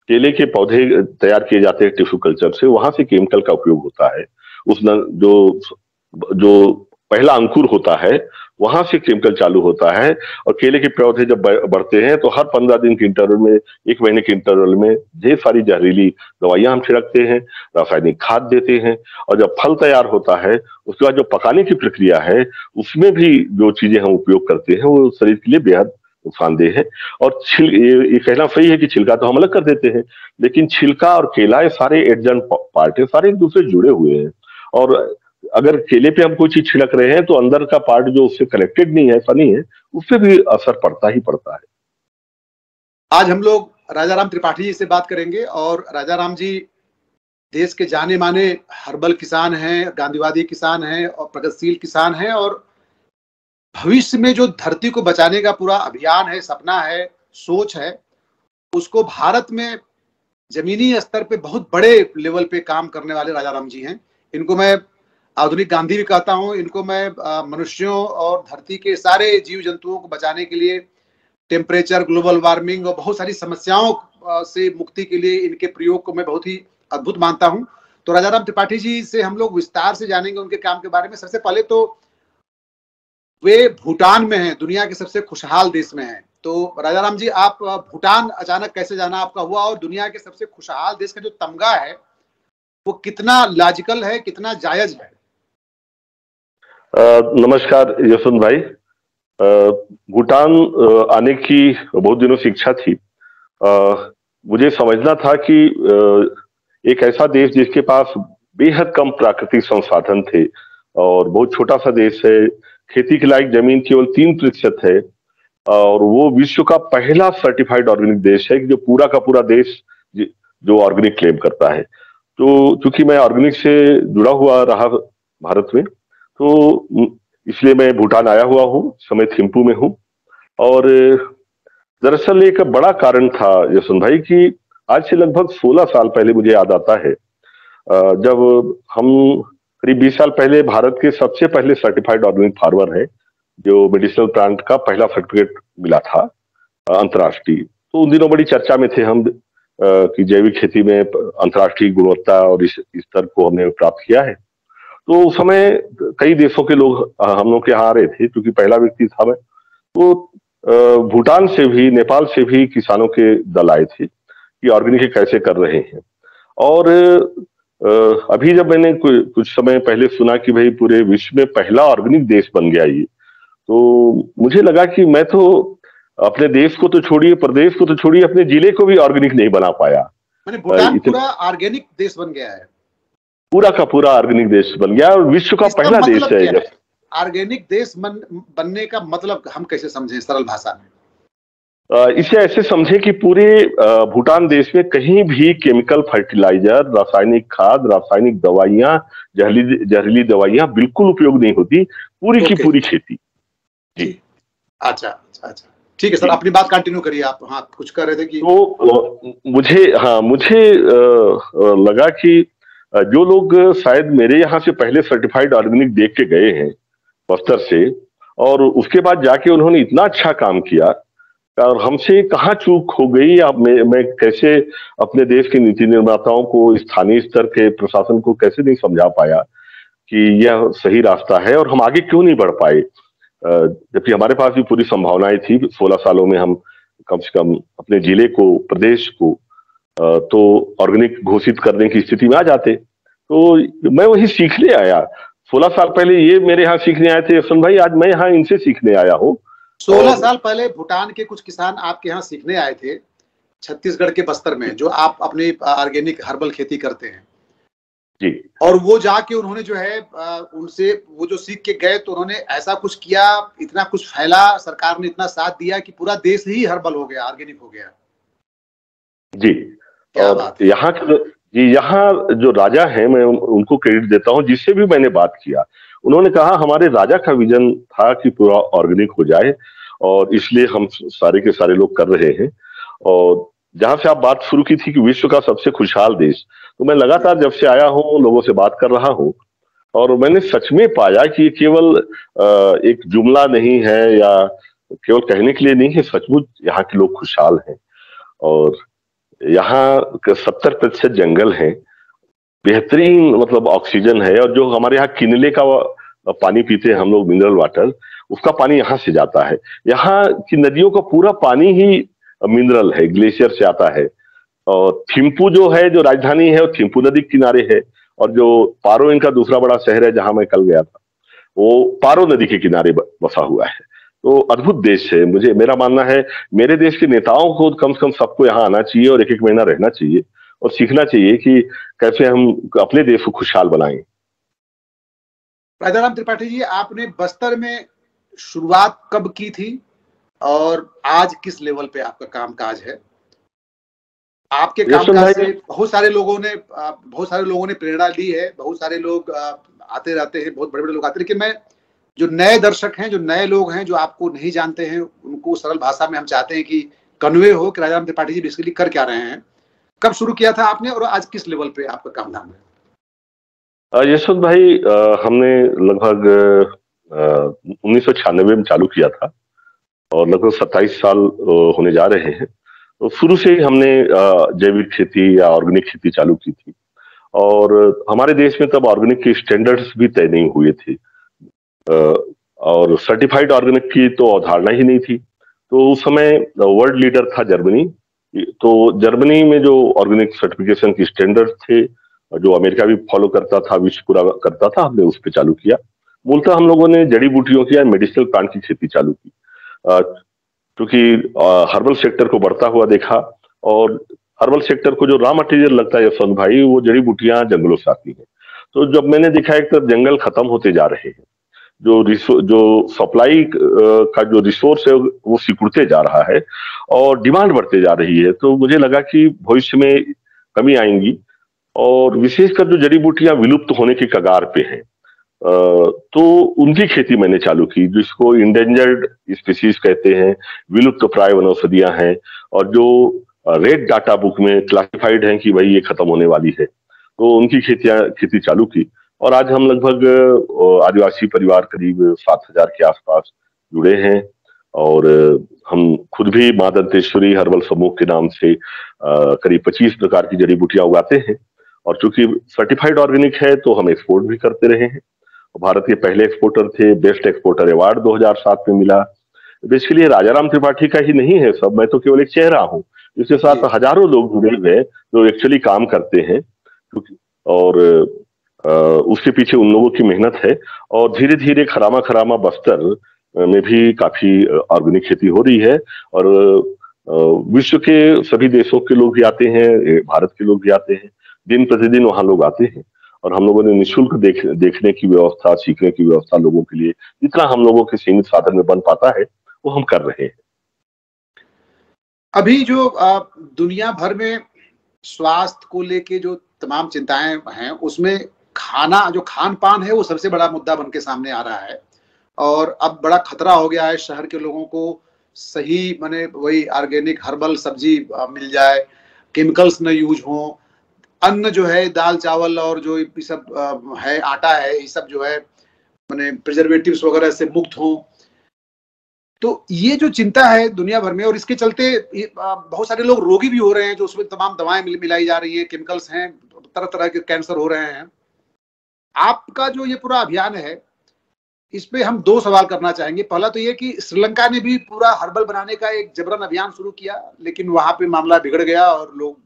केले के पौधे तैयार किए जाते हैं टिश्यू कल्चर से, वहां से केमिकल का उपयोग होता है। उस जो जो पहला अंकुर होता है वहां से केमिकल चालू होता है। और केले के पौधे जब बढ़ते हैं तो हर 15 दिन के इंटरवल में, 1 महीने के इंटरवल में ढेर सारी जहरीली दवाइयां हम छिड़कते हैं, रासायनिक खाद देते हैं। और जब फल तैयार होता है उसके बाद जो पकाने की प्रक्रिया है उसमें भी जो चीजें हम उपयोग करते हैं वो शरीर के लिए बेहद नुकसानदेह है। और ये कहना सही है कि छिलका तो हम अलग कर देते हैं, लेकिन छिलका और केला ये सारे एडजन पार्ट है, सारे एक दूसरे से जुड़े हुए हैं। और अगर केले पे हम कोई चीज छिड़क रहे हैं तो अंदर का पार्ट जो उससे कनेक्टेड नहीं है, ऐसा नहीं है, उस पर भी असर पड़ता ही पड़ता है। आज हम लोग राजा राम त्रिपाठी जी से बात करेंगे। और राजा राम जी देश के जाने माने हर्बल किसान हैं, गांधीवादी किसान हैं और प्रगतिशील किसान हैं। और भविष्य में जो धरती को बचाने का पूरा अभियान है, सपना है, सोच है, उसको भारत में जमीनी स्तर पे बहुत बड़े लेवल पे काम करने वाले राजा राम जी हैं। इनको मैं आधुनिक गांधी भी कहता हूँ। इनको मैं मनुष्यों और धरती के सारे जीव जंतुओं को बचाने के लिए, टेम्परेचर, ग्लोबल वार्मिंग और बहुत सारी समस्याओं से मुक्ति के लिए इनके प्रयोग को मैं बहुत ही अद्भुत मानता हूँ। तो राजा राम त्रिपाठी जी से हम लोग विस्तार से जानेंगे उनके काम के बारे में। सबसे पहले तो वे भूटान में हैं, दुनिया के सबसे खुशहाल देश में हैं। तो राजा राम जी, आप भूटान अचानक कैसे जाना आपका हुआ, और दुनिया के सबसे खुशहाल देश का जो तमगा है वो कितना लॉजिकल है, कितना जायज है? नमस्कार यशवंत भाई। भूटान आने की बहुत दिनों से इच्छा थी। मुझे समझना था कि एक ऐसा देश जिसके पास बेहद कम प्राकृतिक संसाधन थे और बहुत छोटा सा देश है, खेती के लायक जमीन केवल 3% है, और वो विश्व का पहला सर्टिफाइड ऑर्गेनिक देश है कि जो पूरा का पूरा देश जो ऑर्गेनिक क्लेम करता है। तो चूंकि मैं ऑर्गेनिक से जुड़ा हुआ रहा भारत में, तो इसलिए मैं भूटान आया हुआ हूँ, समय थिम्पू में हूँ। और दरअसल एक बड़ा कारण था यशवंत भाई कि आज से लगभग 16 साल पहले मुझे याद आता है, जब हम करीब 20 साल पहले भारत के सबसे पहले सर्टिफाइड ऑर्गेनिक फार्मर है, जो मेडिसिनल प्लांट का पहला सर्टिफिकेट मिला था अंतर्राष्ट्रीय। तो उन दिनों बड़ी चर्चा में थे हम कि जैविक खेती में अंतर्राष्ट्रीय गुणवत्ता और इस स्तर को हमने प्राप्त किया है। तो उस समय कई देशों के लोग हम लोग के यहाँ आ रहे थे, क्योंकि पहला व्यक्ति था मैं। तो भूटान से भी, नेपाल से भी किसानों के दल आए थे कि ऑर्गेनिक कैसे कर रहे हैं। और अभी जब मैंने कुछ समय पहले सुना कि भाई पूरे विश्व में पहला ऑर्गेनिक देश बन गया ये, तो मुझे लगा कि मैं तो अपने देश को तो छोड़िए, प्रदेश को तो छोड़िए, अपने जिले को भी ऑर्गेनिक नहीं बना पाया। मैंने भूटान पूरा ऑर्गेनिक देश बन गया है, पूरा का पूरा ऑर्गेनिक देश बन गया और विश्व का पहला देश है। ऑर्गेनिक देश बनने का मतलब हम कैसे समझें सरल भाषा में? इसे ऐसे समझे कि पूरे भूटान देश में कहीं भी केमिकल फर्टिलाइजर, रासायनिक खाद, रासायनिक दवाइयां, जहरीली दवाइयां बिल्कुल उपयोग नहीं होती, पूरी की पूरी खेती। जी, अच्छा अच्छा अच्छा, ठीक है सर, अपनी बात कंटिन्यू करिए आप। हाँ, कुछ कर रहे थे कि तो मुझे लगा कि जो लोग शायद मेरे यहाँ से पहले सर्टिफाइड ऑर्गेनिक देख के गए हैं बस्तर से, और उसके बाद जाके उन्होंने इतना अच्छा काम किया, और हमसे कहाँ चूक हो गई, या मैं कैसे अपने देश के नीति निर्माताओं को, स्थानीय स्तर के प्रशासन को कैसे नहीं समझा पाया कि यह सही रास्ता है और हम आगे क्यों नहीं बढ़ पाए, जबकि हमारे पास भी पूरी संभावनाएं थी। 16 सालों में हम कम से कम अपने जिले को, प्रदेश को तो ऑर्गेनिक घोषित करने की स्थिति में आ जाते। तो मैं वही सीखने आया। 16 साल पहले ये मेरे यहाँ सीखने आए थे यशवंत भाई, आज मैं यहाँ इनसे सीखने आया हूँ। 16 साल पहले भूटान के कुछ किसान आपके यहाँ सीखने आए थे, छत्तीसगढ़ के बस्तर में, जो आप अपनी ऑर्गेनिक हर्बल खेती करते हैं जी। और वो जाके उन्होंने जो है उनसे वो जो सीख के गए, तो उन्होंने ऐसा कुछ किया, इतना कुछ फैला, सरकार ने इतना साथ दिया कि पूरा देश ही हर्बल हो गया, ऑर्गेनिक हो गया। जी, यहाँ जो राजा हैं, मैं उनको क्रेडिट देता हूँ, जिससे भी मैंने बात किया, उन्होंने कहा हमारे राजा का विजन था कि पूरा ऑर्गेनिक हो जाए, और इसलिए हम सारे के सारे लोग कर रहे हैं। और जहां से आप बात शुरू की थी कि विश्व का सबसे खुशहाल देश, तो मैं लगातार जब से आया हूँ लोगों से बात कर रहा हूँ, और मैंने सच में पाया कि केवल एक जुमला नहीं है या केवल कहने के लिए नहीं है, सचमुच यहाँ के लोग खुशहाल हैं। और यहाँ 70% जंगल है, बेहतरीन मतलब ऑक्सीजन है, और जो हमारे यहाँ किनले का पानी पीते हैं हम लोग, मिनरल वाटर, उसका पानी यहाँ से जाता है। यहाँ की नदियों का पूरा पानी ही मिनरल है, ग्लेशियर से आता है। और थिम्पू जो है, जो राजधानी है, वो थिम्पू नदी के किनारे है। और जो पारो इनका दूसरा बड़ा शहर है जहां मैं कल गया था, वो पारो नदी के किनारे बसा हुआ है। तो अद्भुत देश है। मुझे, मेरा मानना है, मेरे देश के नेताओं को कम से कम सबको यहाँ आना चाहिए और एक एक महीना रहना चाहिए और सीखना चाहिए कि कैसे हम अपने देश को खुशहाल बनाएं। राजाराम त्रिपाठी जी, आपने बस्तर में शुरुआत कब की थी और आज किस लेवल पे आपका कामकाज है? आपके कामकाज से बहुत सारे लोगों ने प्रेरणा ली है, बहुत सारे लोग आते रहते हैं, बहुत बड़े बड़े लोग आते हैं, लेकिन मैं जो नए दर्शक हैं, जो नए लोग हैं, जो आपको नहीं जानते हैं, उनको सरल भाषा में हम चाहते हैं कि कन्वे हो कि राजाराम त्रिपाठी जी बेसिकली कर क्या रहे हैं, कब शुरू किया था आपने और आज किस लेवल पे आपका काम धाम है? यशवंत भाई, हमने लगभग 1996 में चालू किया था और लगभग 27 साल होने जा रहे हैं। तो शुरू से ही हमने जैविक खेती या ऑर्गेनिक खेती चालू की थी, और हमारे देश में तब ऑर्गेनिक के स्टैंडर्ड्स भी तय नहीं हुए थे, और सर्टिफाइड ऑर्गेनिक की तो अवधारणा ही नहीं थी। तो उस समय वर्ल्ड लीडर था जर्मनी। तो जर्मनी में जो ऑर्गेनिक सर्टिफिकेशन के स्टैंडर्ड थे, जो अमेरिका भी फॉलो करता था, विश्व पूरा करता था, हमने उस पर चालू किया। मूलतः हम लोगों ने जड़ी बूटियों की या मेडिसिनल प्लांट की खेती चालू की, क्योंकि हर्बल सेक्टर को बढ़ता हुआ देखा, और हर्बल सेक्टर को जो रॉ मटेरियल लगता है यशवंत भाई, वो जड़ी बूटियां जंगलों से आती हैं। तो जब मैंने देखा एक तरफ जंगल खत्म होते जा रहे हैं, जो सप्लाई का जो रिसोर्स है वो सिकुड़ते जा रहा है और डिमांड बढ़ते जा रही है, तो मुझे लगा कि भविष्य में कमी आएंगी, और विशेषकर जो जड़ी बूटियां विलुप्त होने की कगार पे हैं, तो उनकी खेती मैंने चालू की, जिसको इंडेंजर्ड स्पीसीज कहते हैं, विलुप्त प्राय वनौषधियां हैं, और जो रेड डाटा बुक में क्लासिफाइड हैं कि भाई ये खत्म होने वाली है, तो उनकी खेती चालू की। और आज हम लगभग आदिवासी परिवार करीब 7,000 के आसपास जुड़े हैं, और हम खुद भी मां दंतेश्वरी हर्बल समूह के नाम से करीब 25 प्रकार की जड़ी बूटियां उगाते हैं। और चूंकि सर्टिफाइड ऑर्गेनिक है तो हम एक्सपोर्ट भी करते रहे हैं। भारत के पहले एक्सपोर्टर थे, बेस्ट एक्सपोर्टर अवार्ड 2007 में मिला। बेसिकली राजाराम त्रिपाठी का ही नहीं है सब, मैं तो केवल एक चेहरा हूँ, इसके साथ हजारों लोग जुड़े हुए हैं जो एक्चुअली काम करते हैं, और उसके पीछे उन लोगों की मेहनत है। और धीरे धीरे खरामा खरामा बस्तर में भी काफी ऑर्गेनिक खेती हो रही है, और विश्व के सभी देशों के लोग भी आते हैं, भारत के लोग भी आते हैं, दिन प्रतिदिन वहां लोग आते हैं। और हम लोगों ने निःशुल्क देखने की व्यवस्था, सीखने की व्यवस्था लोगों के लिए, जितना हम लोगों के सीमित साधन में बन पाता है वो हम कर रहे हैं। अभी जो दुनिया भर में स्वास्थ्य को लेके जो तमाम चिंताएं हैं, उसमें जो खान पान है वो सबसे बड़ा मुद्दा बन के सामने आ रहा है, और अब बड़ा खतरा हो गया है शहर के लोगों को सही माने वही ऑर्गेनिक हर्बल सब्जी मिल जाए, केमिकल्स न यूज हो, अन्न जो है दाल चावल और जो ये सब है आटा है, ये सब जो है माने प्रिजर्वेटिव्स वगैरह से मुक्त हो। तो ये जो चिंता है दुनिया भर में, और इसके चलते बहुत सारे लोग रोगी भी हो रहे हैं, जो उसमें तमाम दवाएं मिलाई जा रही हैं, केमिकल्स हैं, तरह तरह के कैंसर हो रहे हैं। आपका जो ये पूरा अभियान है, इस पे हम दो सवाल करना चाहेंगे। पहला तो ये कि श्रीलंका ने भी पूरा हर्बल बनाने का एक जबरन अभियान शुरू किया, लेकिन वहां पे मामला बिगड़ गया और लोग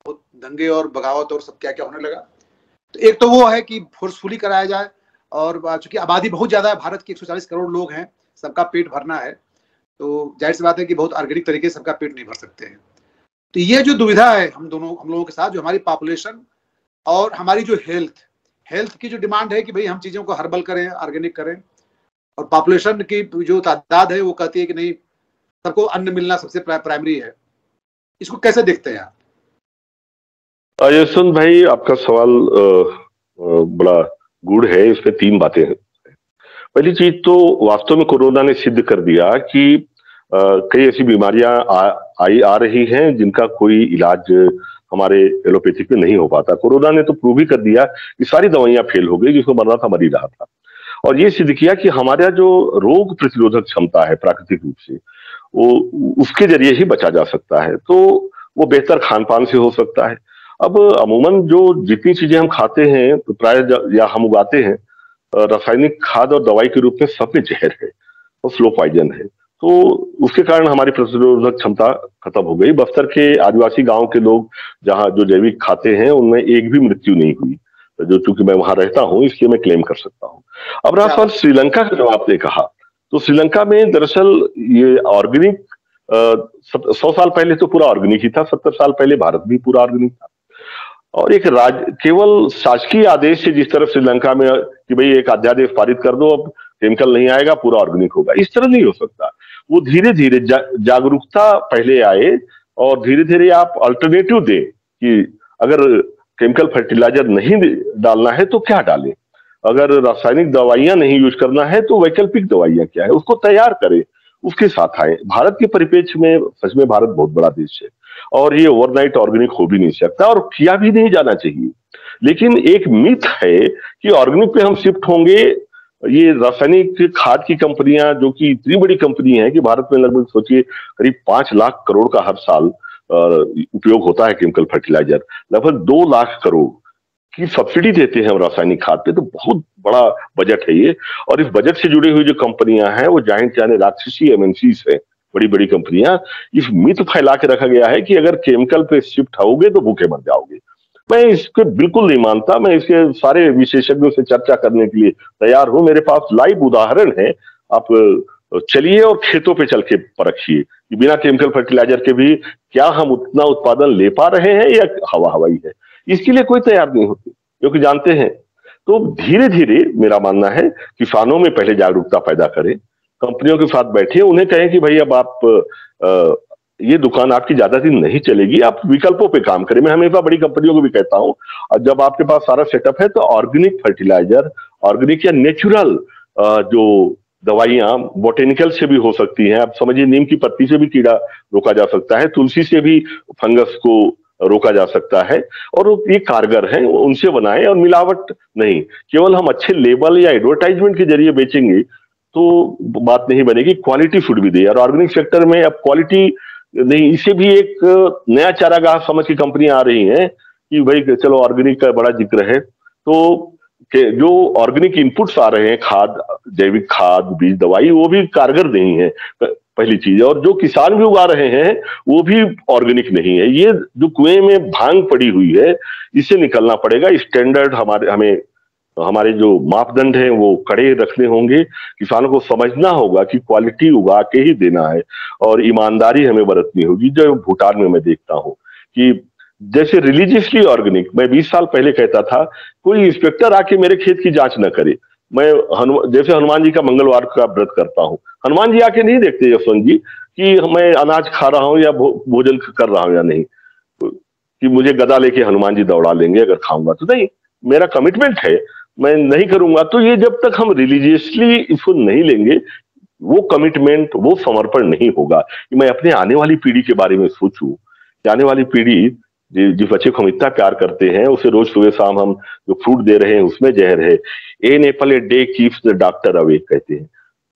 बहुत दंगे और बगावत और सब क्या क्या होने लगा। तो एक तो वो है कि फोर्सफुली कराया जाए, और चूंकि आबादी बहुत ज्यादा है, भारत के 140 करोड़ लोग हैं, सबका पेट भरना है, तो जाहिर सी बात है कि बहुत ऑर्गेनिक तरीके से सबका पेट नहीं भर सकते हैं। तो ये जो दुविधा है हम लोगों के साथ, जो हमारी पॉपुलेशन और हमारी जो हेल्थ की जो डिमांड है कि भाई हम चीजों को हर्बल करें, ऑर्गेनिक करें, और पॉपुलेशन की जो तादाद है वो कहती है कि नहीं, सबको अन्न मिलना सबसे प्राइमरी है। इसको कैसे देखते हैं आप? यशवंत भाई, आपका सवाल बड़ा गूढ़ है। इसमें 3 बातें हैं। पहली चीज तो वास्तव में कोरोना ने सिद्ध कर दिया कि कई ऐसी बीमारियां आ रही हैं जिनका कोई इलाज हमारे एलोपैथिक में नहीं हो पाता। कोरोना ने तो प्रूव ही कर दिया कि सारी दवाइयां फेल हो गई, जिसको मरना था मर ही रहा था। और ये सिद्ध किया कि हमारा जो रोग प्रतिरोधक क्षमता है प्राकृतिक रूप से, वो उसके जरिए ही बचा जा सकता है। तो वो बेहतर खान पान से हो सकता है। अब अमूमन जो जितनी चीजें हम खाते हैं तो प्राय या हम उगाते हैं, रासायनिक खाद और दवाई के रूप में सब में जहर है और स्लो पॉइजन है। तो उसके कारण हमारी प्रतिरोधक क्षमता खत्म हो गई। बस्तर के आदिवासी गांव के लोग जहां जो जैविक खाते हैं उनमें एक भी मृत्यु नहीं हुई, जो चूंकि मैं वहां रहता हूं इसलिए मैं क्लेम कर सकता हूं। अब रहा सवाल श्रीलंका का, जो आपने कहा, तो श्रीलंका में दरअसल ये ऑर्गेनिक 100 साल पहले तो पूरा ऑर्गेनिक ही था, 70 साल पहले भारत भी पूरा ऑर्गेनिक था। और एक केवल शासकीय आदेश से जिस तरह श्रीलंका में कि भाई एक अध्यादेश पारित कर दो, अब केमिकल नहीं आएगा, पूरा ऑर्गेनिक होगा, इस तरह नहीं हो सकता। वो धीरे धीरे जागरूकता पहले आए और धीरे धीरे आप अल्टरनेटिव दें कि अगर केमिकल फर्टिलाइजर नहीं डालना है तो क्या डालें, अगर रासायनिक दवाइयां नहीं यूज करना है तो वैकल्पिक दवाइयां क्या है, उसको तैयार करें, उसके साथ आए। भारत के परिप्रेक्ष्य में सच में भारत बहुत बड़ा देश है और ये ओवरनाइट ऑर्गेनिक हो भी नहीं सकता और किया भी नहीं जाना चाहिए। लेकिन एक मिथ है कि ऑर्गेनिक पे हम शिफ्ट होंगे। ये रासायनिक खाद की कंपनियां, जो कि इतनी बड़ी कंपनी है कि भारत में लगभग सोचिए करीब 5 लाख करोड़ का हर साल उपयोग होता है केमिकल फर्टिलाइजर, लगभग 2 लाख करोड़ की सब्सिडी देते हैं हम रासायनिक खाद पे, तो बहुत बड़ा बजट है ये। और इस बजट से जुड़ी हुई जो कंपनियां हैं वो जाने जाने राक्षसी एमएनसीज है, बड़ी बड़ी कंपनियां। इस मिथ फैला के रखा गया है कि अगर केमिकल पे शिफ्ट होगे तो भूखे मर जाओगे। मैं इसको बिल्कुल नहीं मानता। मैं इसके सारे विशेषज्ञों से चर्चा करने के लिए तैयार हूं। मेरे पास लाइव उदाहरण है, आप चलिए और खेतों पे चल के परखिए कि बिना केमिकल फर्टिलाइजर के भी क्या हम उतना उत्पादन ले पा रहे हैं या हवा हवाई है। इसके लिए कोई तैयार नहीं होती, क्योंकि जानते हैं। तो धीरे धीरे मेरा मानना है किसानों में पहले जागरूकता पैदा करें, कंपनियों के साथ बैठे उन्हें कहें कि भाई अब आप ये दुकान आपकी ज्यादा दिन नहीं चलेगी, आप विकल्पों पे काम करें। मैं हमेशा बड़ी कंपनियों को भी कहता हूं, और जब आपके पास सारा सेटअप है तो ऑर्गेनिक फर्टिलाइजर, ऑर्गेनिक या नेचुरल जो दवाइयां बोटेनिकल से भी हो सकती हैं। आप समझिए नीम की पत्ती से भी कीड़ा रोका जा सकता है, तुलसी से भी फंगस को रोका जा सकता है, और ये कारगर है, उनसे बनाएं और मिलावट नहीं। केवल हम अच्छे लेबल या एडवर्टाइजमेंट के जरिए बेचेंगे तो बात नहीं बनेगी, क्वालिटी फूड भी दे। और ऑर्गेनिक सेक्टर में अब क्वालिटी नहीं, इसे भी एक नया चारागाह समझ की कंपनियां आ रही हैं कि भाई चलो ऑर्गेनिक का बड़ा जिक्र है तो जो ऑर्गेनिक इनपुट्स आ रहे हैं, खाद, जैविक खाद, बीज, दवाई, वो भी कारगर नहीं है, पहली चीज। और जो किसान भी उगा रहे हैं वो भी ऑर्गेनिक नहीं है। ये जो कुएं में भांग पड़ी हुई है, इससे निकलना पड़ेगा। स्टैंडर्ड हमारे जो मापदंड हैं वो कड़े रखने होंगे। किसानों को समझना होगा कि क्वालिटी उगा के ही देना है और ईमानदारी हमें बरतनी होगी। जो भूटान में मैं देखता हूं कि जैसे रिलीजियसली ऑर्गेनिक, मैं 20 साल पहले कहता था कोई इंस्पेक्टर आके मेरे खेत की जांच न करे। मैं जैसे हनुमान जी का मंगलवार का व्रत करता हूं, हनुमान जी आके नहीं देखते यशवंत जी कि मैं अनाज खा रहा हूं या भोजन कर रहा हूं या नहीं, कि मुझे गदा लेके हनुमान जी दौड़ा लेंगे अगर खाऊंगा तो। नहीं, मेरा कमिटमेंट है, मैं नहीं करूंगा। तो ये जब तक हम रिलीजियसली इसको नहीं लेंगे, वो कमिटमेंट, वो समर्पण नहीं होगा कि मैं अपने आने वाली पीढ़ी के बारे में सोचूं कि आने वाली पीढ़ी जिस बच्चे को हम इतना प्यार करते हैं उसे रोज सुबह शाम हम जो फ्रूट दे रहे हैं उसमें जहर है। An apple a day keeps the doctor away कहते हैं।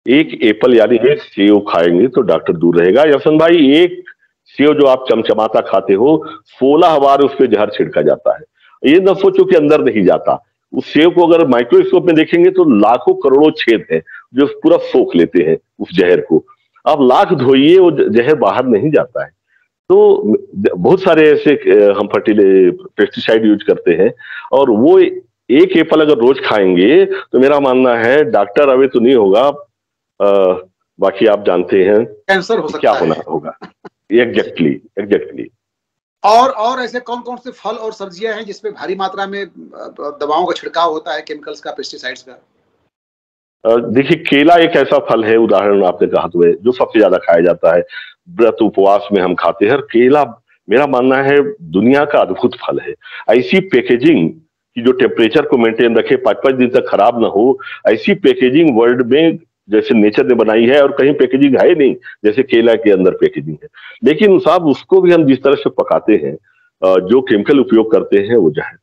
एक एप्पल यानी एक सेव खाएंगे तो डॉक्टर दूर रहेगा। यशवंत भाई, एक सेव जो आप चमचमाता खाते हो, 16 बार उस पर जहर छिड़का जाता है। ये न सोचो कि अंदर नहीं जाता। उस सेव को अगर माइक्रोस्कोप में देखेंगे तो लाखों करोड़ों छेद हैं जो पूरा सोख लेते हैं उस जहर को। आप लाख धोइए, वो जहर बाहर नहीं जाता है। तो बहुत सारे ऐसे हम पेस्टिसाइड यूज करते हैं, और वो एक एप्पल अगर रोज खाएंगे तो मेरा मानना है डॉक्टर अवे तो नहीं होगा, बाकी आप जानते हैं कैंसर हो सकता क्या है। होना होगा। एग्जैक्टली। और ऐसे कौन कौन से फल और सब्जियां हैं जिसमें भारी मात्रा में दवाओं का छिड़काव होता है, केमिकल्स का, पेस्टिसाइड्स का? देखिए, केला एक ऐसा फल है, उदाहरण आपने कहा तो है, जो सबसे ज्यादा खाया जाता है। व्रत उपवास में हम खाते हैं। केला मेरा मानना है दुनिया का अद्भुत फल है। ऐसी पैकेजिंग कि जो टेम्परेचर को मेंटेन रखे, 5-5 दिन तक खराब ना हो, ऐसी पैकेजिंग वर्ल्ड में जैसे नेचर ने बनाई है और कहीं पैकेजिंग है नहीं जैसे केला के अंदर पैकेजिंग है। लेकिन साहब उसको भी हम जिस तरह से पकाते हैं, जो केमिकल उपयोग करते हैं वो जहर।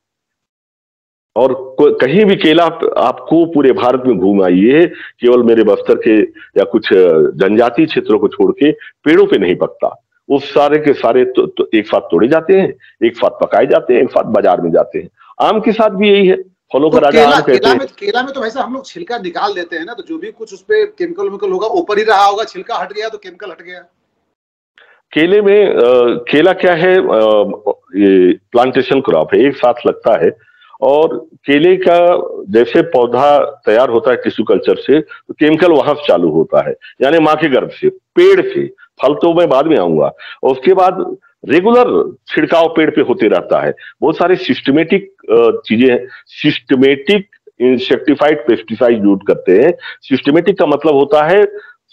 और कहीं भी केला आपको पूरे भारत में घूम आइए, केवल मेरे बस्तर के या कुछ जनजातीय क्षेत्रों को छोड़ के पेड़ों पे नहीं पकता। वो सारे के सारे तो एक साथ तोड़े जाते हैं, एक साथ पकाए जाते हैं, एक साथ बाजार में जाते हैं। आम के साथ भी यही है, फलों तो का राजा आम कहते हैं। केला में तो वैसे हम लोग छिलका निकाल देते हैं ना, तो जो भी कुछ उस पे केमिकल वेमिकल होगा ऊपर ही रहा होगा, छिलका हट गया तो केमिकल हट गया। केले में केला क्या है, ये प्लांटेशन क्रॉप है, एक साथ लगता है। और केले का जैसे पौधा तैयार होता है टिश्यू कल्चर से, तो केमिकल वहां से चालू होता है, यानी माँ के गर्भ से, पेड़ से। फल तो मैं बाद में आऊंगा। और उसके बाद रेगुलर छिड़काव पेड़ पे होते रहता है। बहुत सारे सिस्टमेटिक चीजें हैं। सिस्टमेटिक इंसेक्टिफाइड पेस्टिसाइड यूज करते हैं। सिस्टमेटिक का मतलब होता है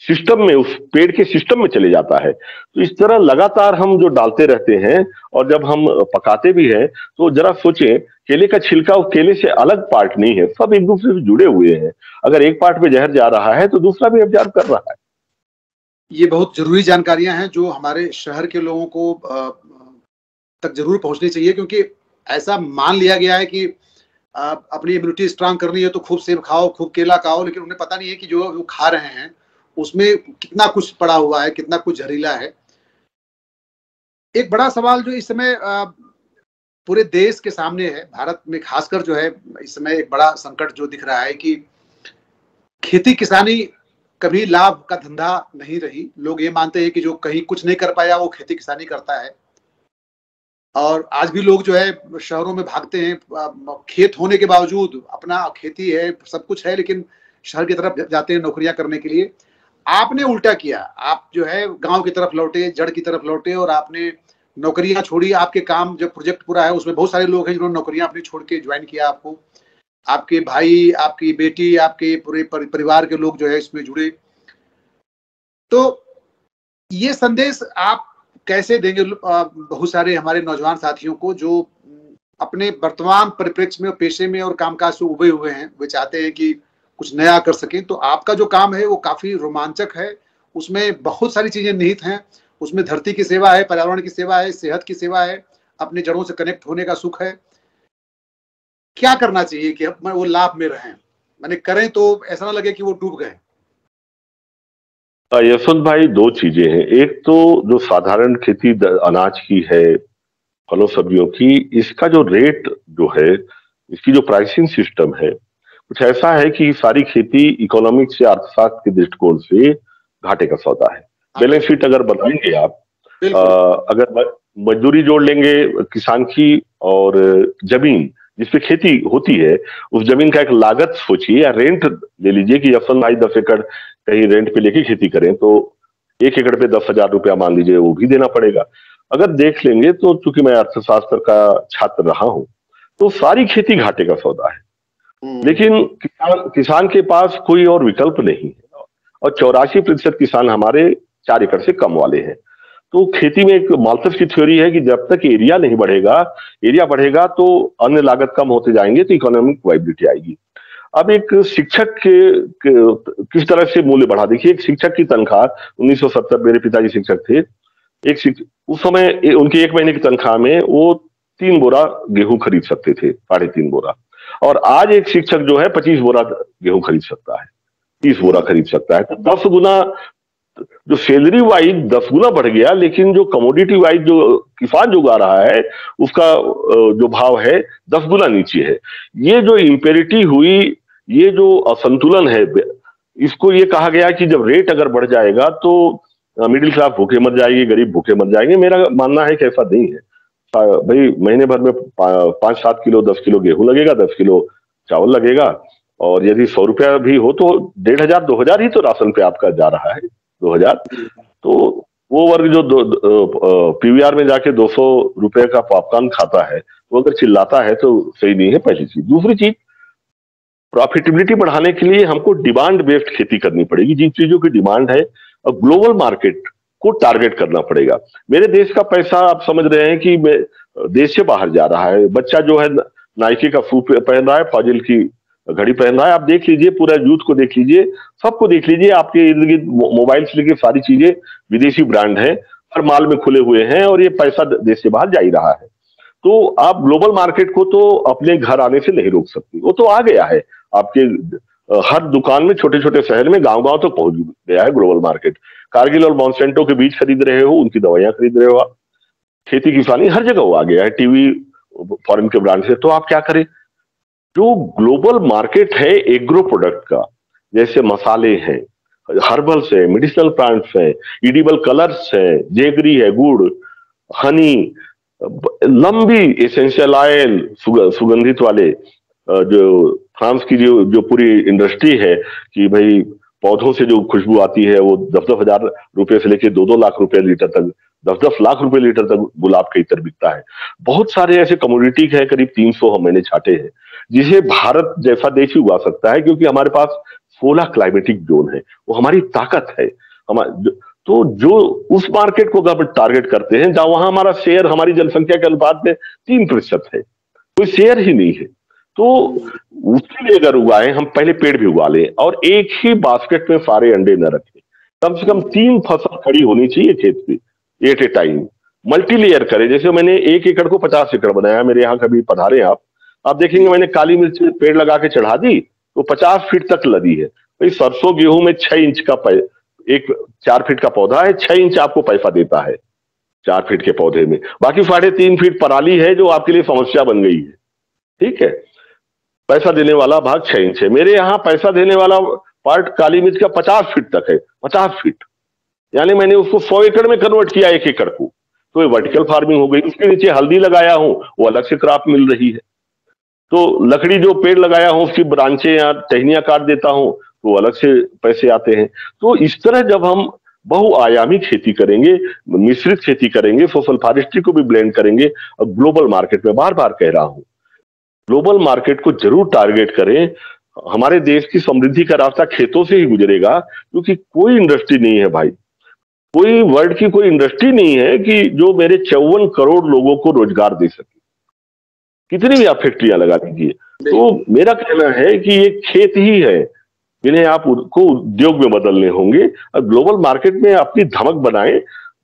सिस्टम में, उस पेड़ के सिस्टम में चले जाता है। तो इस तरह लगातार हम जो डालते रहते हैं, और जब हम पकाते भी हैं, तो जरा सोचें, केले का छिलका और केले से अलग पार्ट नहीं है, सब एक दूसरे से जुड़े हुए हैं। अगर एक पार्ट में जहर जा रहा है तो दूसरा भी अब्जॉर्ब कर रहा है। ये बहुत जरूरी जानकारियां हैं जो हमारे शहर के लोगों को तक जरूर पहुंचनी चाहिए, क्योंकि ऐसा मान लिया गया है कि अपनी इम्यूनिटी स्ट्रांग करनी है तो खूब सेब खाओ, खूब केला खाओ, लेकिन उन्हें पता नहीं है कि जो वो खा रहे हैं उसमें कितना कुछ पड़ा हुआ है, कितना कुछ जहरीला है। एक बड़ा सवाल जो इस समय पूरे देश के सामने है, भारत में खासकर जो है इस समय एक बड़ा संकट जो दिख रहा है कि खेती किसानी कभी लाभ का धंधा नहीं रही। लोग ये मानते हैं कि जो कहीं कुछ नहीं कर पाया वो खेती किसानी करता है, और आज भी लोग जो है शहरों में भागते हैं, खेत होने के बावजूद, अपना खेती है, सब कुछ है, लेकिन शहर की तरफ जाते हैं नौकरियां करने के लिए। आपने उल्टा किया, आप जो है गांव की तरफ लौटे, जड़ की तरफ लौटे, और आपने नौकरियां छोड़ी। आपके काम जब प्रोजेक्ट पूरा है, उसमें बहुत सारे लोग हैं जिन्होंने नौकरियां अपनी छोड़ के ज्वाइन किया आपको, आपके भाई, आपकी बेटी, आपके पूरे परिवार के लोग जो है इसमें जुड़े। तो ये संदेश आप कैसे देंगे बहुत सारे हमारे नौजवान साथियों को जो अपने वर्तमान परिप्रेक्ष्य में और पेशे में और कामकाज से उबे हुए हैं, वे चाहते हैं कि कुछ नया कर सकें? तो आपका जो काम है वो काफी रोमांचक है, उसमें बहुत सारी चीजें निहित हैं। उसमें धरती की सेवा है, पर्यावरण की सेवा है, सेहत की सेवा है, अपने जड़ों से कनेक्ट होने का सुख है। क्या करना चाहिए कि हम वो लाभ में रहें, मैंने करें तो ऐसा ना लगे कि वो डूब गए? यशवंत भाई, दो चीजें हैं। एक तो जो साधारण खेती अनाज की है, फलों सब्जियों की, इसका जो रेट जो है, इसकी जो प्राइसिंग सिस्टम है, कुछ ऐसा है कि सारी खेती इकोनॉमिक्स या अर्थशास्त्र के दृष्टिकोण से घाटे का सौदा है। बैलेंस शीट अगर बनाएंगे आप, अगर मजदूरी जोड़ लेंगे किसान की, और जमीन जिसपे खेती होती है, उस जमीन का एक लागत सोचिए, या रेंट ले लीजिए कि यशवंत भाई 10 एकड़ कहीं रेंट पे लेके खेती करें, तो 1 एकड़ पे 10,000 रुपया मान लीजिए, वो भी देना पड़ेगा। अगर देख लेंगे तो, चूंकि मैं अर्थशास्त्र का छात्र रहा हूं, तो सारी खेती घाटे का सौदा है। लेकिन किसान के पास कोई और विकल्प नहीं है, और 84% किसान हमारे 4 एकड़ से कम वाले हैं। तो खेती में एक माल्थस की थ्योरी है कि जब तक एरिया नहीं बढ़ेगा, एरिया बढ़ेगा तो अन्य लागत कम होते जाएंगे, तो इकोनॉमिक वाइबिलिटी आएगी। अब एक शिक्षक के किस तरह से मूल्य बढ़ा, देखिए, एक शिक्षक की तनख्वाह 1970, मेरे पिताजी शिक्षक थे, उस समय उनकी 1 महीने की तनख्वाह में वो 3 बोरा गेहूं खरीद सकते थे, 3.5 बोरा। और आज एक शिक्षक जो है 25 बोरा गेहूं खरीद सकता है, 30 बोरा खरीद सकता है। तो 10 गुना जो सैलरी वाइज 10 गुना बढ़ गया, लेकिन जो कमोडिटी वाइज जो किसान जो उगा रहा है, उसका जो भाव है 10 गुना नीचे है। ये जो इंपेरिटी हुई, ये जो असंतुलन है, इसको ये कहा गया कि जब रेट अगर बढ़ जाएगा तो मिडिल क्लास भूखे मर जाएगी, गरीब भूखे मर जाएंगे। मेरा मानना है कि ऐसा नहीं है भाई। महीने भर में 5-7 किलो 10 किलो गेहूं लगेगा, 10 किलो चावल लगेगा, और यदि 100 रुपया भी हो तो 1,500-2,000 ही तो राशन पे आपका जा रहा है, 2,000। तो वो वर्ग जो पीवीआर में जाके 200 रुपए का पॉपकॉर्न खाता है, वो अगर चिल्लाता है तो सही नहीं है, पहली चीज। दूसरी चीज, प्रॉफिटेबिलिटी बढ़ाने के लिए हमको डिमांड बेस्ड खेती करनी पड़ेगी। जिन चीजों की डिमांड है, और ग्लोबल मार्केट को टारगेट करना पड़ेगा। मेरे देश का पैसा आप समझ रहे हैं कि देश से बाहर जा रहा है। बच्चा जो है नाइकी का शू पहन रहा है, फाजिल की घड़ी पहन रहा है। आप देख लीजिए, पूरा यूथ को देख लीजिए, सबको देख लीजिए, आपके इर्द गिर्द मोबाइल से लेकर सारी चीजें विदेशी ब्रांड है, हर माल में खुले हुए हैं, और ये पैसा देश से बाहर जा ही रहा है। तो आप ग्लोबल मार्केट को तो अपने घर आने से नहीं रोक सकती, वो तो आ गया है आपके हर दुकान में, छोटे छोटे शहर में, गांव गांव तक पहुंच गया है ग्लोबल मार्केट। कारगिल और मॉन्सेंटो के बीज खरीद रहे हो, उनकी दवाइयां खरीद रहे हो आप। खेती किसानी हर जगह वो आ गया है, टीवी फॉरेन के ब्रांड से। तो आप क्या करें, जो ग्लोबल मार्केट है एग्रो प्रोडक्ट का, जैसे मसाले हैं, हर्बल्स है, मेडिसिनल प्लांट्स है, इडिबल कलर्स है, जेगरी है, गुड़, हनी, लंबी एसेंशियल ऑयल, सुगंधित वाले, जो फ्रांस की जो जो पूरी इंडस्ट्री है कि भाई पौधों से जो खुशबू आती है, वो 10-10 हजार रुपए से लेके 2-2 लाख रुपए लीटर तक, 10-10 लाख रुपए लीटर तक गुलाब का इत्र बिकता है। बहुत सारे ऐसे कमोडिटी है, करीब 300 मैंने छाटे हैं, जिसे भारत जैसा देश ही उगा सकता है, क्योंकि हमारे पास 16 क्लाइमेटिक जोन है। वो हमारी ताकत है। तो जो उस मार्केट को अगर टारगेट करते हैं, जहां वहां हमारा शेयर हमारी जनसंख्या के अनुपात में 3% है, कोई शेयर ही नहीं है, तो उसके लिए अगर उगाए, हम पहले पेड़ भी उगा लें और एक ही बास्केट में सारे अंडे न रखें। कम से कम 3 फसल खड़ी होनी चाहिए खेत पे at a time. Multi layer करें, जैसे मैंने 1 एकड़ को 50 एकड़ बनाया। मेरे यहाँ कभी पधारे आप देखेंगे मैंने काली मिर्च पेड़ लगा के चढ़ा दी तो 50 फीट तक लदी है। भाई सरसों गेहूं में 6 इंच का एक 4 फीट का पौधा है, 6 इंच आपको पैसा देता है 4 फीट के पौधे में। बाकी 3.5 फीट पराली है जो आपके लिए समस्या बन गई है। ठीक है, पैसा देने वाला भाग 6 इंच है। मेरे यहाँ पैसा देने वाला पार्ट काली मिर्च का 50 फीट तक है, 50 फीट, यानी मैंने उसको 100 एकड़ में कन्वर्ट किया 1 एकड़ को, तो ये वर्टिकल फार्मिंग हो गई। उसके नीचे हल्दी लगाया हूं, वो अलग से क्रॉप मिल रही है। तो लकड़ी जो पेड़ लगाया हूं उसकी ब्रांचें या टहनियां काट देता हूं तो अलग से पैसे आते हैं। तो इस तरह जब हम बहुआयामी खेती करेंगे, मिश्रित खेती करेंगे, सोशल फॉरेस्ट्री को भी ब्लेंड करेंगे, और ग्लोबल मार्केट में बार बार कह रहा हूं, ग्लोबल मार्केट को जरूर टारगेट करें। हमारे देश की समृद्धि का रास्ता खेतों से ही गुजरेगा, क्योंकि कोई इंडस्ट्री नहीं है भाई, कोई वर्ल्ड की कोई इंडस्ट्री नहीं है कि जो मेरे 54 करोड़ लोगों को रोजगार दे सके। कितनी भी आप फैक्ट्रियां लगा दीजिए। तो मेरा कहना है कि ये खेत ही है, इन्हें आप को उद्योग में बदलने होंगे और ग्लोबल मार्केट में अपनी धमक बनाएं।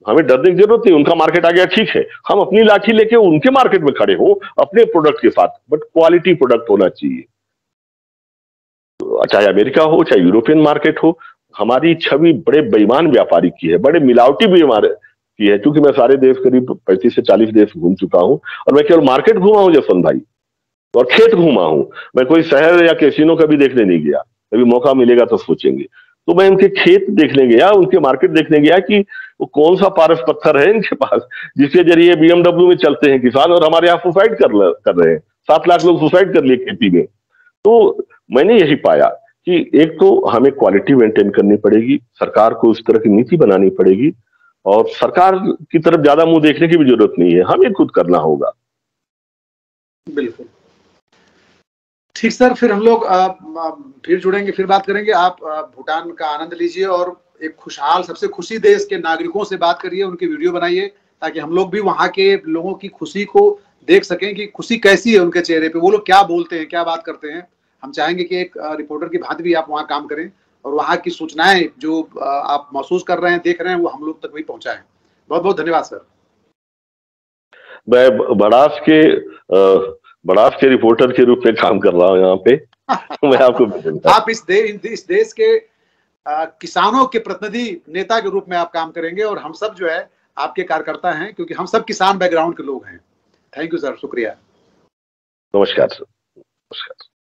हमें डरने की जरूरत नहीं, उनका मार्केट आ गया ठीक है, हम अपनी लाठी लेके उनके मार्केट में खड़े हो अपने प्रोडक्ट के साथ, बट क्वालिटी प्रोडक्ट होना चाहिए। तो चाहे अमेरिका हो, चाहे यूरोपियन मार्केट हो, हमारी छवि बड़े बेईमान व्यापारी की है, बड़े मिलावटी भी हमारे की है। क्योंकि मैं सारे देश करीब 35 से 40 देश घूम चुका हूं, और मैं केवल मार्केट घूमा हूं जसवंत भाई, और खेत घूमा हूं। मैं कोई शहर या कैसीनो कभी देखने नहीं गया, कभी मौका मिलेगा तो सोचेंगे। तो मैं उनके खेत देखने गया, उनके मार्केट देखने गया कि वो कौन सा पारस पत्थर है इनके पास जिसके जरिए BMW में चलते हैं किसान, और हमारे यहाँ सुसाइड कर रहे हैं। 7 लाख लोग सुसाइड कर लिए खेती में। तो मैंने यही पाया कि एक तो हमें क्वालिटी मेंटेन करनी पड़ेगी, सरकार को उस तरह की नीति बनानी पड़ेगी, और सरकार की तरफ ज्यादा मुंह देखने की भी जरूरत नहीं है, हमें खुद करना होगा। बिल्कुल ठीक सर, फिर हम लोग फिर जुड़ेंगे, फिर बात करेंगे। आप भूटान का आनंद लीजिए और एक खुशहाल, सबसे खुशी देश के नागरिकों से बात करिए, उनकी वीडियो बनाइए, ताकि हम लोग भी वहाँ के लोगों की खुशी को देख सकें कि खुशी कैसी है उनके चेहरे पे, वो लोग क्या बोलते हैं, क्या बात करते हैं। हम चाहेंगे कि एक रिपोर्टर की भांति भी आप वहाँ काम करें और वहाँ की सूचनाएं जो आप महसूस कर रहे हैं, देख रहे हैं, वो हम लोग तक भी पहुँचाएं। बहुत बहुत धन्यवाद सर। मैं बनास के रिपोर्टर के रूप में काम कर रहा हूँ यहाँ पे। मैं आपको आप इस देश के किसानों के प्रतिनिधि, नेता के रूप में आप काम करेंगे, और हम सब जो है आपके कार्यकर्ता हैं, क्योंकि हम सब किसान बैकग्राउंड के लोग हैं। थैंक यू सर, शुक्रिया। नमस्कार सर। नमस्कार।